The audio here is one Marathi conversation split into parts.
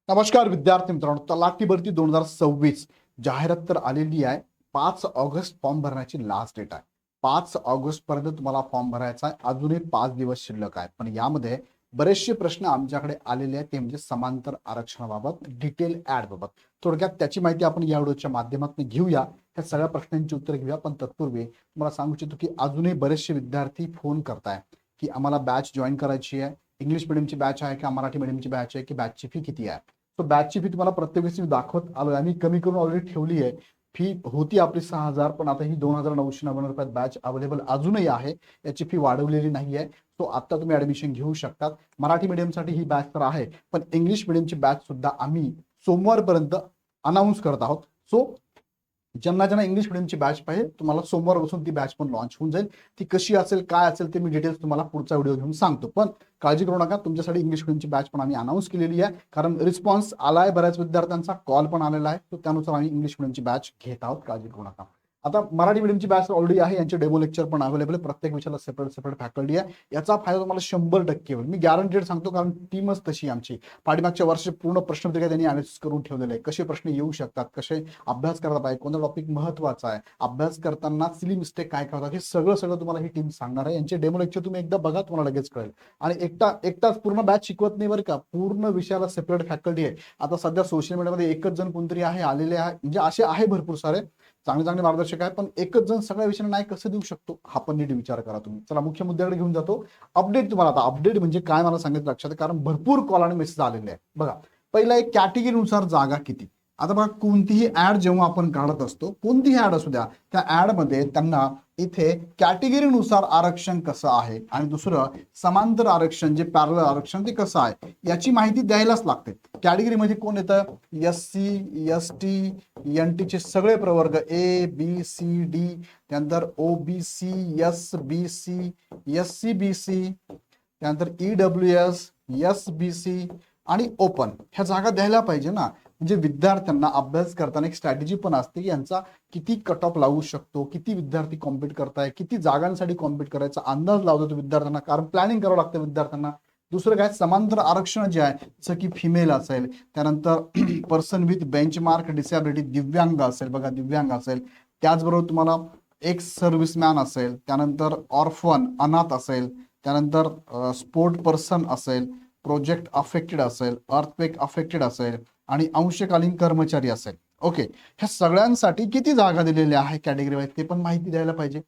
नमस्कार विद्यार्थी मित्रांनो, तलाठी भरती 2026 जाहिरात तर आलेली आहे. 5 ऑगस्ट फॉर्म भरण्याची लास्ट डेट आहे. 5 ऑगस्ट पर्यंत तुम्हाला फॉर्म भरायचा आहे. अजूनही 5 दिवस शिल्लक आहे. पण यामध्ये बरेचसे प्रश्न आमच्याकडे आलेले आहेत, ते म्हणजे समांतर आरक्षणाबाबत, डिटेल ऍड बाबत. थोडक्यात त्याची माहिती आपण या व्हिडिओच्या माध्यमातून घेऊया. ह्या सगळ्या प्रश्नांची उत्तर घेऊया. पण तत्पूर्वी तुम्हाला सांगू इच्छितो की अजूनही बरेचसे विद्यार्थी फोन करताय की आम्हाला बॅच जॉईन करायची आहे. इंग्लिश मिडियमची बॅच आहे का मराठी मिडियमची बॅच आहे, की बॅचची फी किती आहे. तो बॅचची फी तुम्हाला प्रत्येक वेळेस मी दाखवत आलोय. आम्ही कमी करून ऑलरेडी ठेवली आहे. फी होती आपली 6,000, पण आता ही 2,999 बॅच अवेलेबल अजूनही आहे. याची फी वाढवलेली नाही आहे. तो आता तुम्ही ऍडमिशन घेऊ शकतात. मराठी मीडियमसाठी ही बॅच तर आहे, पण इंग्लिश मिडियमची बॅच सुद्धा आम्ही सोमवारपर्यंत अनाऊन्स करत आहोत. सो ज्यांना ज्यांना इंग्लिश मिडियमची बॅच पाहिजे, तुम्हाला सोमवारपासून ती बॅच पण लॉन्च होऊन जाईल. ती कशी असेल, काय असेल, ते मी डिटेल्स तुम्हाला पुढचा व्हिडिओ घेऊन सांगतो. पण काळजी करू नका, तुमच्यासाठी इंग्लिश मिडियमची बॅच पण आम्ही अनाऊन्स केलेली आहे. कारण रिस्पॉन्स आलाय बऱ्याच विद्यार्थ्यांचा, कॉल पण आलेला आहे. तो त्यानुसार आम्ही इंग्लिश मिडियमची बॅच घेत आहोत. काळजी करू नका. आता मराठी मिडियमची बॅच ऑलरेडी आहे. यांचे डेमो लेक्चर पण अवेलेबल आहे. प्रत्येक विषयाला सेपरेट सेपरेट फॅकल्टी आहे. याचा फायदा तुम्हाला 100% होईल. मी गॅरंटेड सांगतो, कारण टीमच तशी आमची. पाठीमागच्या वर्षी पूर्ण प्रश्नपत्रिका त्यांनी अनालिसिस करून ठेवलेलं आहे. कसे प्रश्न येऊ शकतात, कसे अभ्यास करता पाहिजे, कोणता टॉपिक महत्वाचा आहे, अभ्यास करताना सिली मिस्टेक काय करतात, हे सगळं तुम्हाला ही टीम सांगणार आहे. यांचे डेमो लेक्चर तुम्ही एकदा बघा, तुम्हाला लगेच कळेल. आणि एकटाच पूर्ण बॅच शिकवत नाही बरं का. पूर्ण विषयाला सेपरेट फॅकल्टी आहे. आता सध्या सोशल मीडियामध्ये एकच जण कोणतरी आहे, आलेले आहे, म्हणजे असे आहे भरपूर सारे चांगले चांगले मार्गदर्शक आहे. पण एकच जण सगळ्या विषयांना नाही कसं देऊ शकतो, हा पण नीट विचार करा तुम्ही. चला मुख्य मुद्द्याकडे घेऊन जातो. अपडेट तुम्हाला आता अपडेट म्हणजे काय मला सांगितलं लक्षात आहे, कारण भरपूर कॉल आणि मेसेज आलेले आहे. बघा, पहिला एक कॅटेगरीनुसार जागा किती. आता बघा, कोणतीही ऍड जेव्हा आपण काढत असतो, कोणतीही ऍड असू द्या, त्या ऍड मध्ये त्यांना इथे कॅटेगरीनुसार आरक्षण कसं आहे आणि दुसरं समांतर आरक्षण जे पॅरलल आरक्षण ते कसं आहे, याची माहिती द्यायलाच लागते. कॅटेगरीमध्ये कोण येतं, SC ST NT चे सगळे प्रवर्ग, ABCD, त्यानंतर OBC SBC SCBC, त्यानंतर EWS SBC आणि ओपन, ह्या जागा द्यायला पाहिजे ना. म्हणजे विद्यार्थ्यांना अभ्यास करताना एक स्ट्रॅटेजी पण असते की यांचा किती कट ऑफ लागू शकतो, किती विद्यार्थी कॉम्पिट करताय, किती जागांसाठी कॉम्पिट करायचा अंदाज लावतो विद्यार्थ्यांना, कारण प्लॅनिंग करावं लागतं विद्यार्थ्यांना. दुसरं काय, समांतर आरक्षण जे आहे, जसं की फिमेल असेल, त्यानंतर पर्सन विथ बेंचमार्क डिसॅबिलिटी, दिव्यांग असेल, बघा दिव्यांग असेल, त्याचबरोबर तुम्हाला एक्स सर्व्हिसमॅन असेल, त्यानंतर ऑर्फन अनाथ असेल, त्यानंतर स्पोर्ट पर्सन असेल, प्रोजेक्ट अफेक्टेड असेल, अर्थक्वेक अफेक्टेड असेल आणि अंशकालीन कर्मचारी असेल. ओके, ह्या सगळ्यांसाठी किती जागा दिलेल्या आहे कॅटेगरी वाईज, ते पण माहिती द्यायला पाहिजे.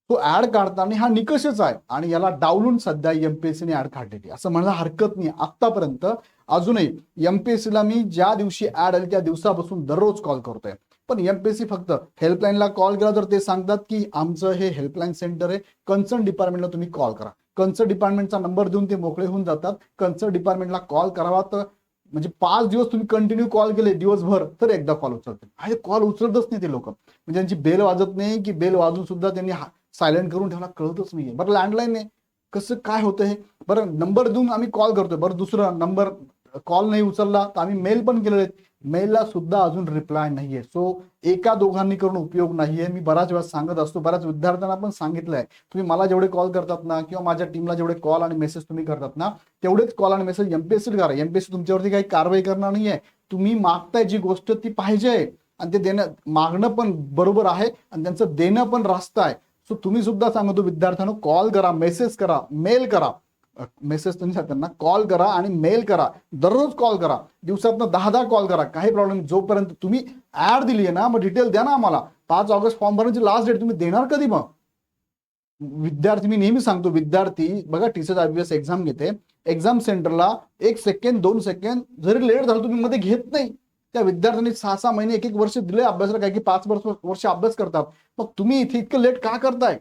तो ऍड काढताना हा निकषच आहे आणि याला डावलून सध्या एमपीएससीने ऍड काढलेली असं म्हणायला हरकत नाही. आतापर्यंत अजूनही एमपीएससीला मी ज्या दिवशी ऍड आली त्या दिवसापासून दररोज कॉल करतोय. पण एमपीएससी फक्त हेल्पलाईनला कॉल केला तर ते सांगतात की आमचं हे हेल्पलाईन सेंटर आहे, कन्सर्न डिपार्टमेंटला तुम्ही कॉल करा. कन्सर्न डिपार्टमेंटचा नंबर देऊन ते मोकळे होऊन जातात. कन्सर्न डिपार्टमेंटला कॉल करावा तर म्हणजे 5 दिवस तुम्ही कंटिन्यू कॉल केले दिवसभर तर एकदा कॉल उचलते. अरे कॉल उचलतच नाही ते लोक. म्हणजे त्यांची बेल वाजत नाही की बेल वाजून सुद्धा त्यांनी सायलेंट करून ठेवला, कळतच नाहीये. बरं लँडलाईन आहे, कसं काय होतं हे. बरं नंबर देऊन आम्ही कॉल करतोय, बरं दुसरा नंबर कॉल नाही उचलला तर आम्ही मेल पण केलेले आहेत, मेलला सुद्धा अजून रिप्लाय नाहीये. सो एका दोघांनी करून उपयोग नाहीये. मी बऱ्याच वेळा सांगत असतो, बऱ्याच विद्यार्थ्यांना पण सांगितलंय, तुम्ही मला जेवढे कॉल करतात ना किंवा माझ्या टीमला जेवढे कॉल आणि मेसेज तुम्ही करतात ना, तेवढेच कॉल आणि मेसेज एमपीएससी करा. एमपीएससी तुमच्यावरती काही कारवाई करणार नाहीये. तुम्ही मागताय जी गोष्ट ती पाहिजे आणि ते देणं, मागणं पण बरोबर आहे आणि त्यांचं देणं पण रास्त आहे. सो तुम्ही सुद्धा सांगतो विद्यार्थ्यांना, कॉल करा, मेसेज करा, मेल करा. मेसेज तुम्ही त्यांना कॉल करा आणि मेल करा. दररोज कॉल करा, दिवसातनं 10 कॉल करा, काही प्रॉब्लेम. जोपर्यंत तुम्ही ऍड दिली आहे ना, मग डिटेल द्या ना आम्हाला. 5 ऑगस्ट फॉर्म भरण्याची लास्ट डेट, तुम्ही देणार कधी मग. विद्यार्थी, मी नेहमी सांगतो, विद्यार्थी बघा टीचर IBS एक्झाम घेते, एक्झाम सेंटरला 1 सेकंड 2 सेकंड जरी लेट झालं तुम्ही मध्ये घेत नाही. त्या विद्यार्थ्यांनी 6-6 महिने 1-1 वर्ष दिले अभ्यासाला, काय की 5 वर्ष अभ्यास करतात. मग तुम्ही इथे इतकं लेट का करताय.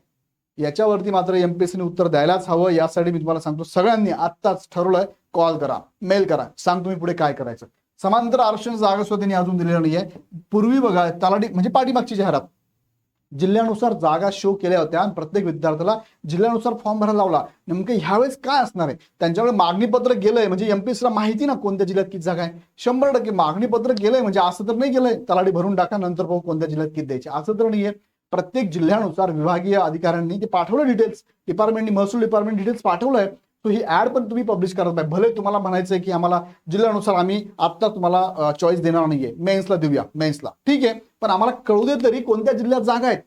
याच्यावरती मात्र एमपीएससीने उत्तर द्यायलाच हवं. यासाठी मी तुम्हाला सांगतो, सगळ्यांनी आत्ताच ठरवलंय, कॉल करा, मेल करा, सांग तुम्ही पुढे काय करायचं. समांतर आरक्षण जागा सुद्धा त्यांनी अजून दिलेला नाहीये. पूर्वी बघा तलाठी म्हणजे पाठीमागची जाहिरात जिल्ह्यानुसार जागा शो केल्या होत्या आणि प्रत्येक विद्यार्थ्याला जिल्ह्यानुसार फॉर्म भरायला लावला. नेमकं ह्यावेळेस काय असणार आहे, त्यांच्याकडे मागणीपत्र गेलंय म्हणजे एमपीएससीला माहिती ना कोणत्या जिल्ह्यात किती जागा आहे. 100% मागणीपत्र गेलंय म्हणजे असं तर नाही गेलंय तलाठी भरून टाका नंतर पाहू कोणत्या जिल्ह्यात किती द्यायचे, असं तर नाहीये. प्रत्येक जिल्ह्यानुसार विभागीय अधिकाऱ्यांनी ते पाठवलं डिटेल्स, डिपार्टमेंटनी, महसूल डिपार्टमेंट डिटेल्स पाठवलंय. सो ही ऍड पण तुम्ही पब्लिश करत नाही. भले तुम्हाला म्हणायचंय की आम्हाला जिल्ह्यानुसार आम्ही आता तुम्हाला चॉईस देणार नाहीये, मेन्सला देऊया, मेन्सला ठीक आहे, पण आम्हाला कळू दे तरी कोणत्या जिल्ह्यात जागा आहेत.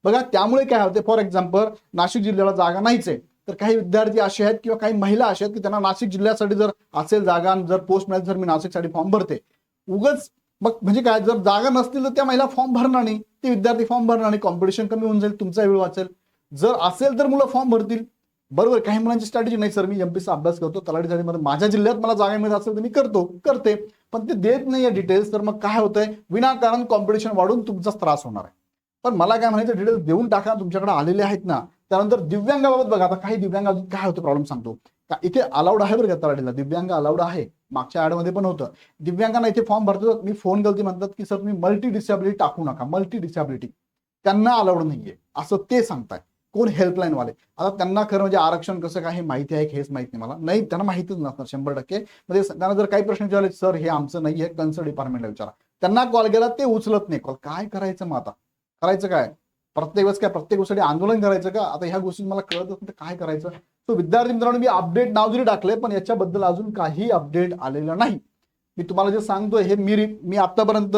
बघा त्यामुळे काय होते, फॉर एक्झाम्पल नाशिक जिल्ह्याला जागा नाहीच आहे, तर काही विद्यार्थी असे आहेत किंवा काही महिला अशा आहेत की त्यांना नाशिक जिल्ह्यासाठी जर असेल जागा, जर पोस्ट मिळाली तर मी नाशिकसाठी फॉर्म भरते. उगच मग म्हणजे काय, जर जागा नसतील तर त्या महिला फॉर्म भरणार नाही, ते विद्यार्थी फॉर्म भरणार नाही, कॉम्पिटिशन कमी होऊन जाईल, तुमचा वेळ वाचेल. जर असेल तर मुलं फॉर्म भरतील. बरोबर. काही मुलांची स्ट्रॅटेजी नाही, सर मी एमपीचा अभ्यास करतो, तलाठीसाठी माझ्या जिल्ह्यात मला जागा मिळत असेल तर मी करते, पण ते देत नाहीये डिटेल्स. तर मग काय होतंय, विनाकारण कॉम्पिटिशन वाढून तुमचाच त्रास होणार आहे. पण मला काय म्हणायचं, डिटेल्स देऊन टाका, तुमच्याकडे आलेले आहेत ना. त्यानंतर दिव्यांगाबाबत बघा, आता काही दिव्यांग अजून काय होतं प्रॉब्लेम सांगतो का, इथे अलाउड आहे बरं का, तलाठीला दिव्यांग अलाउड आहे, मागच्या ऍडमध्ये पण होतं. दिव्यांगांना इथे फॉर्म भरतो, मी फोन करते, म्हणतात की सर तुम्ही मल्टी डिसॅबिलिटी टाकू नका, मल्टी डिसॅबिलिटी त्यांना अलाउड नाहीये असं ते सांगताय. कोण, हेल्पलाईन वाले. आता त्यांना खरं म्हणजे आरक्षण कसं काय हे माहिती आहे, हेच माहित नाही मला, नाही त्यांना माहितीच नसणार 100%. म्हणजे त्यांना जर काही प्रश्न विचारले, सर हे आमचं नाही आहे, कन्सर्न डिपार्टमेंटला विचारा. त्यांना कॉल केला, ते उचलत नाही कॉल. काय करायचं मग आता, करायचं काय, प्रत्येक वेळेस काय प्रत्येक गोष्टी आंदोलन करायचं का, आता ह्या गोष्टी मला कळतच नाही काय करायचं. तो विद्यार्थी मित्रांनो, मी अपडेट नाव जरी टाकले पण याच्याबद्दल अजून काही अपडेट आलेलं नाही. मी तुम्हाला जे सांगतोय हे मी आतापर्यंत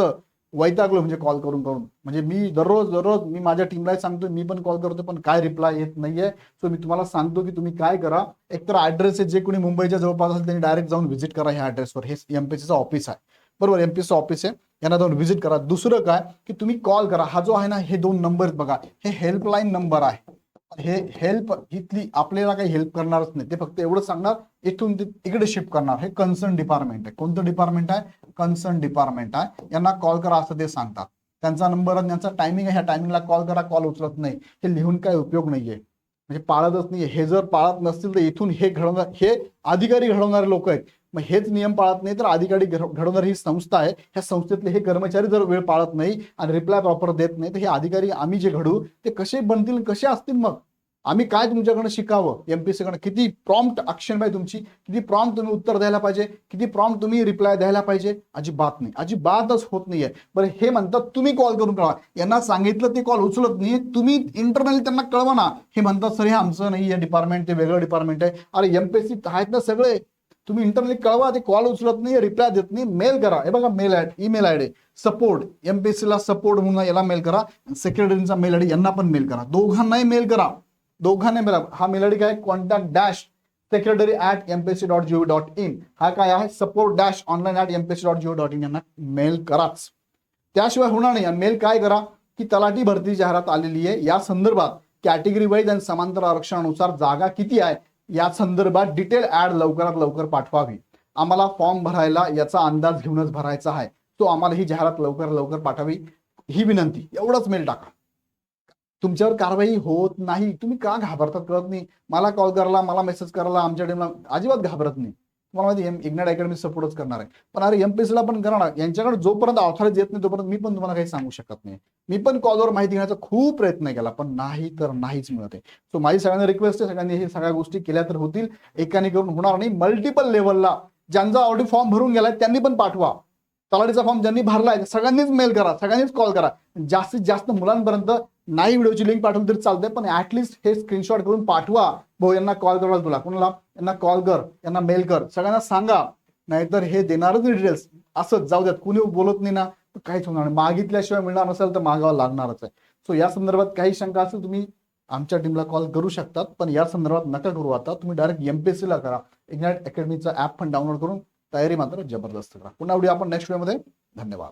वैतागलो, म्हणजे कॉल करून म्हणजे मी दररोज मी माझ्या टीमला सांगतोय, मी पण कॉल करतो पण काय रिप्लाय येत नाहीये. सो मी तुम्हाला सांगतो की तुम्ही काय करा, एकतर ऍड्रेस आहे, जे कोणी मुंबईच्या जवळपास असेल त्यांनी डायरेक्ट जाऊन व्हिजिट करा ह्या ऍड्रेसवर. हे एमपीसीचं ऑफिस आहे, बरोबर, एमपीसीचं ऑफिस आहे, यांना जाऊन व्हिजिट करा. दुसरं काय की तुम्ही कॉल करा, हा जो आहे ना, हे 2 नंबर बघा, हे हेल्पलाईन नंबर आहे. हे हेल्प इथली आपल्याला काही हेल्प करणारच नाही, ते फक्त एवढं सांगणार इथून इकडे शिफ्ट करणार. हे कन्सर्न डिपार्टमेंट आहे. कोणतं डिपार्टमेंट आहे, कन्सर्न डिपार्टमेंट आहे, यांना कॉल करा असं ते सांगतात. त्यांचा नंबर आणि त्यांचा टायमिंग आहे, ह्या टायमिंगला कॉल करा, कॉल उचलत नाही. हे लिहून काय उपयोग नाहीये, म्हणजे पाळतच नाहीये. हे जर पाळत नसतील तर इथून हे अधिकारी घडवणारे लोक आहेत, मग हेच नियम पाळत नाही तर अधिकारी घडवणारी ही संस्था आहे, ह्या संस्थेतले हे कर्मचारी जर वेळ पाळत नाही आणि रिप्लाय प्रॉपर देत नाही तर हे अधिकारी आम्ही जे घडू ते कसे बनतील, कसे असतील. मग आम्ही काय तुमच्याकडनं शिकावं, एमपीसीकडनं किती प्रॉम्प्ट ऍक्शन पाहिजे तुमची, किती प्रॉम्प्ट तुम्ही उत्तर द्यायला पाहिजे, किती प्रॉम्प्ट तुम्ही रिप्लाय द्यायला पाहिजे. अजिबात नाही, अजिबातच होत नाहीये. बरं हे म्हणतात तुम्ही कॉल करून कळवा, यांना सांगितलं ते कॉल उचलत नाही, तुम्ही इंटरनली त्यांना कळवा ना. हे म्हणतात सर हे आमचं नाही आहे डिपार्टमेंट, ते वेगळं डिपार्टमेंट आहे. अरे एमपीसी आहेत ना सगळे, तुम्ही इंटरनली कळवा, ते कॉल उचलत नाही, रिप्लाय देत नाही. मेल करा, हे बघा मेल ईमेल आयडी सपोर्ट, एमपीसीला सपोर्ट म्हणून याला मेल करा, सेक्रेटरीचा मेल आयडी यांना पण मेल करा, दोघांनाही मेल करा, दोघांनी मेल. हा मेल आयडी काय, contact-secretary@mpsc.gov.in, हा काय आहे, support-online@mpsc.gov.in, यांना मेल कराच, त्याशिवाय होणार नाही. मेल काय करा की तलाठी भरती जाहिरात आलेली आहे, या संदर्भात कॅटेगरी वाईज आणि समांतर आरक्षणानुसार जागा किती आहे या संदर्भात डिटेल ऍड लवकरात लवकर पाठवावी. आम्हाला फॉर्म भरायला याचा अंदाज घेऊनच भरायचा आहे, तो आम्हाला ही जाहिरात लवकर लवकर पाठवावी ही विनंती. एवढंच मेल टाका. तुमच्यावर कारवाई होत नाही, तुम्ही का घाबरतात कळत नाही. मला कॉल करायला, मला मेसेज करायला, आमच्या टीमला अजिबात घाबरत नाही. तुम्हाला माहिती इग्नाइट अकॅडमी सपोर्टच करणार आहे, पण अरे एमपीसीला पण करणार. यांच्याकडे जोपर्यंत ऑथॉरिटी येत नाही तोपर्यंत मी पण तुम्हाला काही सांगू शकत नाही. मी पण कॉलवर माहिती घेण्याचा खूप प्रयत्न केला पण नाही तर नाहीच मिळत आहे. सो माझी सगळ्यांना रिक्वेस्ट आहे, सगळ्यांनी हे सगळ्या गोष्टी केल्या तर होतील, एकाने करून होणार नाही. मल्टिपल लेवलला ज्यांचा ऑलरेडी फॉर्म भरून गेलाय त्यांनी पण पाठवा, तलाठीचा फॉर्म ज्यांनी भरलाय सगळ्यांनीच मेल करा, सगळ्यांनीच कॉल करा. जास्तीत जास्त मुलांपर्यंत नाही व्हिडिओची लिंक पाठवली तरी चालते, पण ऍटलिस्ट हे स्क्रीनशॉट करून पाठवा. भाऊ यांना कॉल करायला तुला, कोणाला, यांना कॉल कर, यांना मेल कर, सगळ्यांना सांगा. नाहीतर हे देणारच डिटेल्स असंच जाऊ द्यात, कुणी बोलत नाही ना तर काहीच होणार नाही. मागितल्याशिवाय मिळणार नसेल तर मागावं लागणारच आहे. सो या संदर्भात काही शंका असेल तुम्ही आमच्या टीमला कॉल करू शकतात, पण या संदर्भात नका करू. आता तुम्ही डायरेक्ट एमपीएससीला करा, इग्नाइट अकॅडमीचा ऍप पण डाउनलोड करून तयारी मात्र जबरदस्त करा. पुन्हा आपण नेक्स्ट व्हिडिओमध्ये. धन्यवाद.